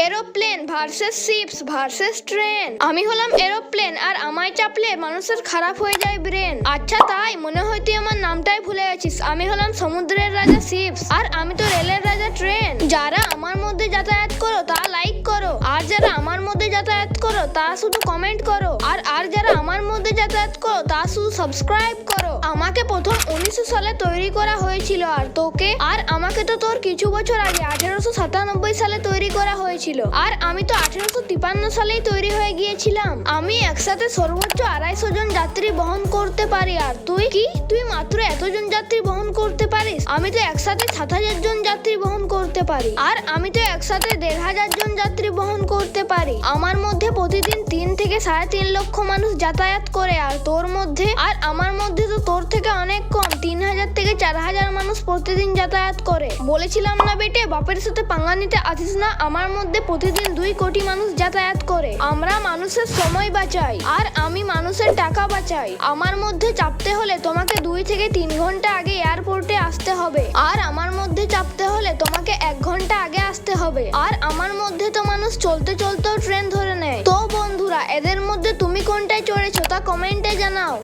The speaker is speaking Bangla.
Aeroplane versus ships versus train. আমি হলাম এরোপ্লেন আর আমায় চাপলে মানুষের খারাপ হয়ে যায় ব্রেন। আচ্ছা তাই মনে হয় তুই আমার নামটাই ভুলে গেছিস। আমি হলাম সমুদ্রের রাজা শিপস আর আমি তো রেলের রাজা ট্রেন। যারা আমার মধ্যে যাতায়াত করো তা লাইক করো, আর যারা আমার মধ্যে যাতায়াত করো তা শুধু কমেন্ট করো, আর যারা আমার মধ্যে যাতায়াত করো তা শুধু সাবস্ক্রাইব করো। আমাকে প্রথম 1900 সালে তৈরি করা হয়েছিল, আর তোকে আর আমাকে তো তোর কিছু বছর আগে 1897 সালে তৈরি করা হয়েছিল, আর আমি তো 1853 সালেই তৈরি হয়ে গিয়েছিলাম। আমি একসাথে সর্বোচ্চ 250 জন যাত্রী বহন করতে পারি, আর তুই মাত্র এতজন যাত্রী বহন করতে পারিস। আমি তো একসাথে 7000 জন যাত্রী বহন করতে পারি, আর আমি তো একসাথে 1500 জন যাত্রী বহন করতে পারি। আমার মধ্যে প্রতিদিন 3 থেকে 3.5 লক্ষ মানুষ যাতায়াত করে, আর আমার মধ্যে তো তোর থেকে অনেক কম 3000 থেকে 4000 মানুষ প্রতিদিন যাতায়াত করে। বলেছিলাম না বেটে, বাপের সাথে পাঙ্গা নিতে আসিস না। আমার মধ্যে প্রতিদিন 2 কোটি মানুষ যাতায়াত করে। আমরা মানুষের সময় বাঁচাই, আর আমি মানুষের টাকা বাঁচাই। আমার মধ্যে চাপতে হলে তোমাকে 2 থেকে 3 ঘন্টা আগে এয়ারপোর্টে আসতে হবে, আর আমার মধ্যে চাপতে হলে তোমাকে 1 ঘন্টা আগে আসতে হবে। আর আমার মধ্যে তো মানুষ চলতে চলতেও ট্রেন ধরে